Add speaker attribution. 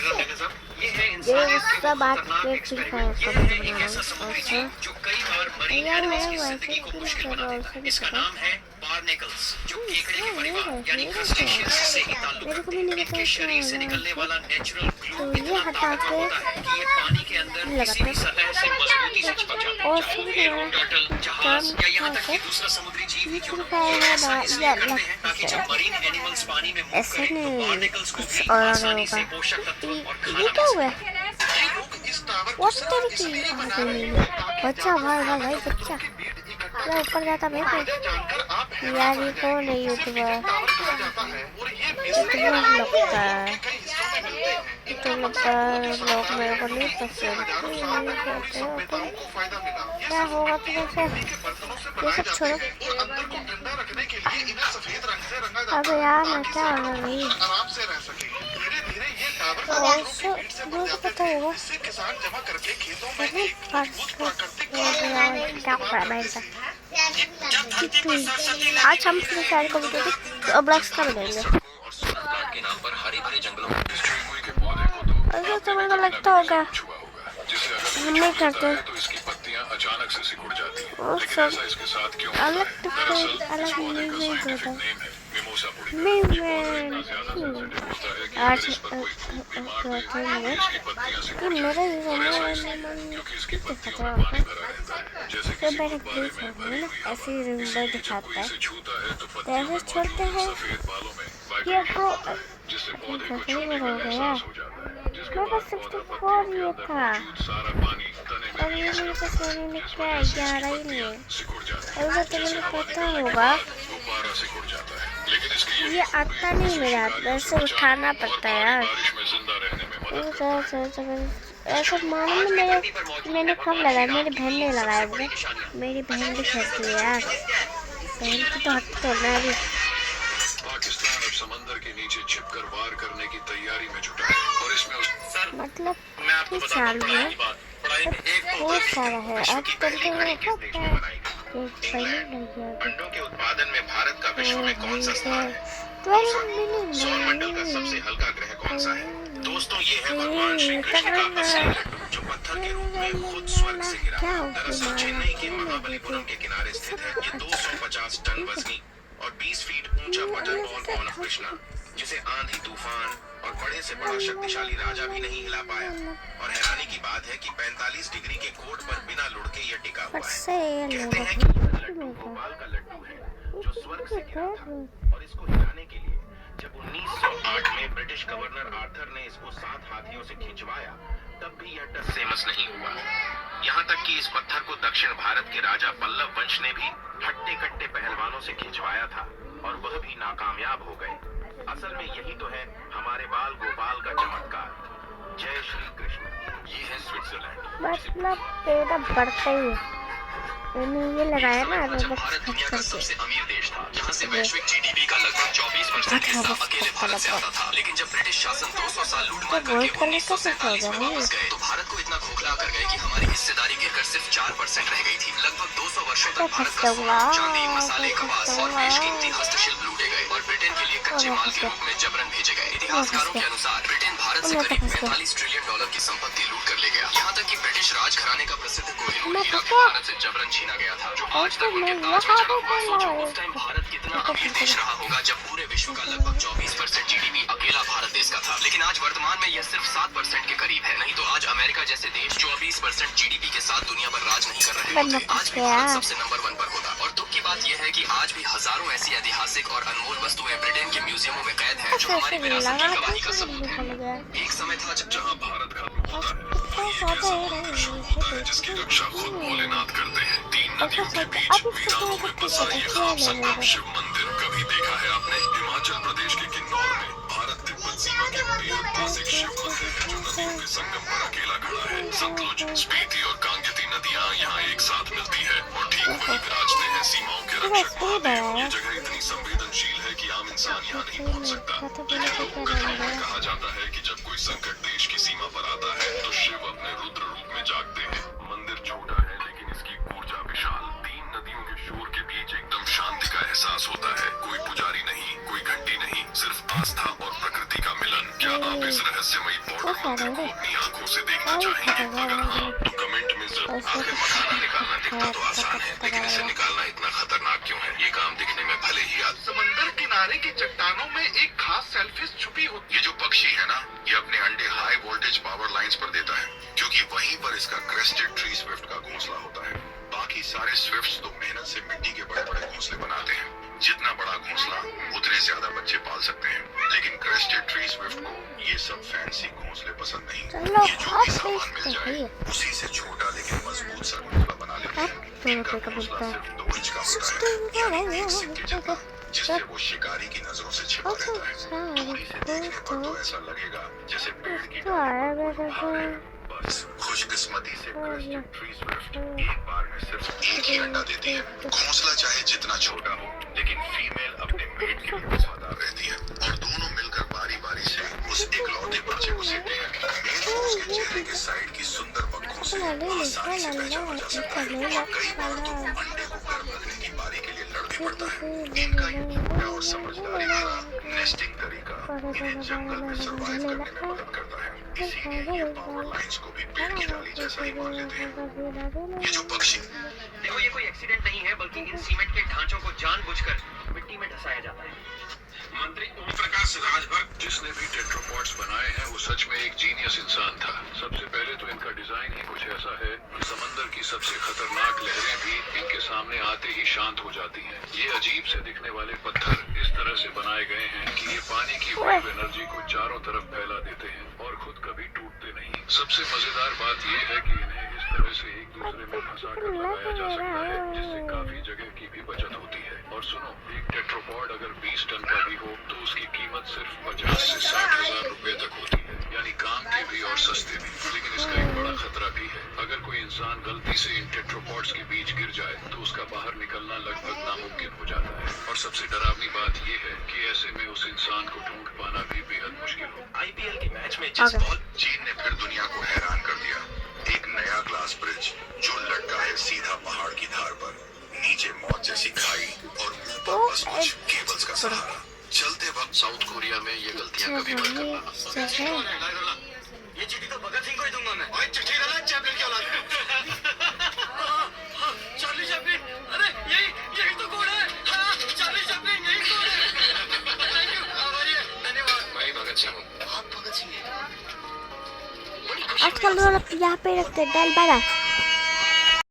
Speaker 1: ये सब आज के फ्री फायर का वीडियो बना रहा हूँ। यार मैं वैसे क्यों कर रहा हूँ
Speaker 2: इसका नाम है बार्नेकल्स, जो केकड़े के परिवार यानी क्रस्टेशियंस से ही ताल्लुक रखते हैं। इनके शरीर से निकलने वाला नेचुरल ग्लू इतना ताकतवर होता है कि ये पानी के अंदर किसी भी सतह से मजबूती से चिपक जाता है। चाहे वो टर्टल, जहाज या यहाँ तक कि दूसरा समुद्री जीव ही क्यों न हो, ये सारा इसलिए करते हैं ताकि जब मरीन एनिमल्स पानी में मूव करें तो बार्नेकल्स को भी आसानी से पोषक तत्व और खाना मिल सके।
Speaker 1: बच्चा भाई बच्चा ऊपर जाता मैं यार ये कौन है यूट्यूबर लगता है लोग मेरे को नहीं पसंद क्या होगा तुम्हें ये सब छोड़ो। अब यार मैं क्या होना नहीं पता होगा आज हम फ्री फायर को वीडियो ब्लॉग्स का बनाएंगे। अगर तुम्हें को लगता होगा हम नहीं करते अलग नहीं होता आज मेरा ऐसे ही दिखाता है ऐसे छोड़ते हैं ये तो हो गया मेरे पास 64 ये था और ये मेरे पास मैंने क्या 11 ही नहीं है। अगर तुम्हें पता होगा ये आता नहीं मेरे हाथ में ऐसे उठाना पड़ता है यार। ऐसा मानो ना मैंने कब लगाया, मेरी बहन ने लगाया वो, मेरी बहन भी खेलती है यार, बहन की तो हट तोड़ना है अभी।
Speaker 2: पाकिस्तान अब समंदर के नीचे छिपकर वार करने की तैयारी में जुटा है और इसमें
Speaker 1: मतलब किस साल में बहुत सारा है अब
Speaker 2: अंडों के उत्पादन में भारत का विश्व में कौन सा स्थान है? सौरमंडल का सबसे हल्का ग्रह कौन सा है? दोस्तों ये है भगवान श्री कृष्ण का असली लड्डू जो पत्थर के रूप में खुद स्वर्ग से गिरा। दरअसल चेन्नई के महाबलीपुरम के किनारे स्थित है ये 250 टन वजनी और 20 फीट ऊंचा button ball corn of Krishna, जिसे आंधी तूफान और बड़े से बड़ा शक्तिशाली राजा भी नहीं हिला पाया। और हैरानी की बात है कि 45 डिग्री के कोड पर बिना लुढ़के ये टिका हुआ है। कहते हैं कि यह लड्डू गोपाल का लड्डू है जो स्वर्ग से गिरा था और इसको हिलाने के लिए जब 1908 में ब्रिटिश गवर्नर आर्थर ने इसको 7 हाथियों से खिंचवाया तब भी यह टस फेमस नहीं हुआ। यहाँ तक कि इस पत्थर को दक्षिण भारत के राजा पल्लव वंश ने भी हट्टे कट्टे पहलवानों से खिंचवाया था और वह भी नाकामयाब हो गए। असल में यही तो है हमारे बाल गोपाल का चमत्कार। जय श्री कृष्ण। ये है स्विट्जरलैंड।
Speaker 1: मतलब पेड़ बढ़ते ही ये लगाया ना
Speaker 2: भारत दुनिया का सबसे अमीर देश था जहाँ से वैश्विक जीडीपी का लगभग 24% हिस्सा अकेले भारत से आता था। लेकिन जब ब्रिटिश शासन 200 साल लूटमार करके 1947 में वापस गए तो भारत को इतना खोखला कर गए कि हमारी हिस्सेदारी गिरकर सिर्फ 4% रह गई थी। लगभग 200 वर्षों तक भारत का सोना, चांदी, मसाले, कपास और बेशकीमती हस्तशिल्प लूटे गए और ब्रिटेन के लिए कच्चे माल के रूप में जबरन भेजे गए। इतिहासकारों के अनुसार ब्रिटेन भारत से करीब 45 ट्रिलियन डॉलर की संपत्ति लूट कर ले गया। यहाँ तक कि ब्रिटिश राजघराने का प्रसिद्ध कोहिनूर हीरा भी भारत से जबरन छीना गया था, जो आज तक उनके ताज में जमा हुआ। सोचो उस टाइम भारत कितना अमीर देश रहा होगा जब पूरे विश्व का लगभग 24% जीडीपी अकेला भारत देश का था। लेकिन आज वर्तमान में यह सिर्फ 7% के करीब है। नहीं तो आज अमेरिका जैसे देश 24% जीडीपी के साथ दुनिया पर राज नहीं कर रहे होते, आज भी भारत सबसे नंबर 1 पर होता। और दुख की बात यह है कि आज भी हजारों ऐसी ऐतिहासिक और अनमोल वस्तुएं ब्रिटेन के म्यूजियमों में कैद है जो हमारी विरासत की गवाही का सबूत है। एक समय था जहाँ भारत खत्म होता है होता है जिसकी रक्षा खुद भोलेनाथ करते हैं। 3 नदियों के बीच वीरानों में बसा ये खाप संगम शिव मंदिर कभी देखा है आपने? हिमाचल प्रदेश के किन्नौर में भारत तिब्बत सीमा के बेहद पास एक शिव मंदिर है जो नदियों के संगम पर अकेला खड़ा है। सतलुज, स्पीति और कांगेती नदियां यहाँ एक साथ मिलती है और ठीक वहीं विराजते हैं सीमाओं के रक्षक महादेव। ये जगह इतनी संवेदनशील है कि आम इंसान यहाँ नहीं पहुँच सकता। लेकिन लोक कथाओं में कहा जाता है कि जब कोई संकट देश की सीमा पर आता है तो शिव अपने रुद्र रूप में जागते हैं। मंदिर छोटा है लेकिन इसकी ऊर्जा विशाल। 3 नदियों के शोर के बीच एकदम शांति का
Speaker 3: एहसास होता है। कोई पुजारी नहीं, कोई घंटी नहीं, सिर्फ आस्था और प्रकृति का मिलन। क्या आप इस रहस्यमयी बॉर्डर मंदिर को अपनी आंखों से देखना चाहेंगे? अगर हाँ तो कमेंट में जरूर। आखिर मखाना निकालना दिखता तो आसान है, लेकिन इसे निकालना इतना खतरनाक क्यों है? ये काम दिखने में भले ही
Speaker 4: समंदर किनारे की चट्टानों में एक खास सेलफिश छुपी होती
Speaker 3: ये जो पक्षी है ना, ये अपने अंडे हाई वोल्टेज पावर लाइंस पर देता है, क्योंकि वहीं पर इसका क्रेस्टेड ट्री स्विफ्ट का घोंसला होता है। बाकी सारे स्विफ्ट्स तो मेहनत से मिट्टी के बड़े बड़े घोंसले बनाते हैं। जितना बड़ा घोंसला उतने ज्यादा बच्चे पाल सकते हैं, लेकिन क्रेस्टेड ट्री स्विफ्ट को ये सब फैंसी घोंसले पसंद नहीं। ये जो भी सामान मिल जाए उसी से छोटा लेकिन मजबूत सा घोंसला बना लेते हैं। इनका घोंसला सिर्फ 2 इंच का होता है, यानी एक सिक्के जितना, जिससे वो शिकारी की नजरों से छिपा रहता है। दूरी से देखने पर तो ऐसा लगेगा जैसे पेड़ की डाली पर कोई भाग है। बस खुशकिस्मती से क्रेस्टेड ट्री स्विफ्ट एक बार में सिर्फ एक ही अंडा देती है। घोंसला चाहे जितना छोटा हो, लेकिन फीमेल अपने मेट के लिए वफादार रहती है और दोनों मिलकर बारी बारी से उस इकलौते बच्चे को सेते हैं। मेल को उसके चेहरे के साइड की सुंदर पंखों से आसानी से पहचाना जा सकता है और कई बार तो अंडे को गर्म रखने की बारी के लिए लड़ भी पड़ता है। इनका ये छोटा और समझदारी भरा नेस्टिंग तरीका इन्हें जंगल में सर्वाइव करने में मदद करता है। इसीलिए ये पावर लाइंस को भी पेड़ की डाली जैसा ही मान लेते हैं। ये जो पक्षी
Speaker 5: देखो, ये कोई एक्सीडेंट नहीं है, बल्कि इन सीमेंट के ढांचों को जानबूझकर मिट्टी में धंसाया जाता है।
Speaker 3: मंत्री ओम प्रकाश राजभर जिसने भी टेट्रापॉड्स बनाए हैं वो सच में एक जीनियस इंसान था। सबसे पहले तो इनका डिजाइन ही कुछ ऐसा है कि समंदर की सबसे खतरनाक लहरें भी इनके सामने आते ही शांत हो जाती हैं। ये अजीब से दिखने वाले पत्थर इस तरह से बनाए गए हैं कि ये पानी की वेव एनर्जी को चारों तरफ फैला देते हैं और खुद कभी टूटते नहीं। सबसे मजेदार बात ये है कि इन्हें इस तरह से एक दूसरे में फंसा कर लगाया जा सकता है, जिससे काफी जगह की भी बचत होती है। और सुनो, एक टेट्रापॉड अगर 20 टन का भी हो तो उसकी कीमत सिर्फ 50 से 60 हजार रुपए तक होती है, यानी काम के भी और सस्ते भी। लेकिन इसका एक बड़ा खतरा भी है। अगर कोई इंसान गलती से इन टेट्रापॉड्स के बीच गिर जाए तो उसका बाहर निकलना लगभग नामुमकिन हो जाता है। और सबसे डरावनी बात यह है कि ऐसे में उस इंसान को ढूंढ पाना भी बेहद मुश्किल हो।
Speaker 5: आईपीएल के मैच में जिस बॉल
Speaker 3: चीन ने फिर दुनिया को हैरान कर दिया। एक नया ग्लास ब्रिज जो लटका है सीधा पहाड़ की धार पर, नीचे मौत जैसी खाई और ऊपर बस कुछ केबल्स का सहारा। चलते वक्त साउथ कोरिया में ये गलतियां कभी मत करना।
Speaker 5: ये चिट्ठी तो भगत सिंह को ही दूंगा मैं।
Speaker 3: ओए चिट्ठी डाला चैपलिन की औलाद
Speaker 5: चार्ली चैपलिन, अरे यही तो कोड है। हाँ, चार्ली चैपलिन, यही कोड है। थैंक यू, धन्यवाद।
Speaker 3: मैं भगत सिंह हूँ।
Speaker 5: आप भगत सिंह हैं।
Speaker 1: आजकल लोग यहाँ पे रखते हैं डेल बारा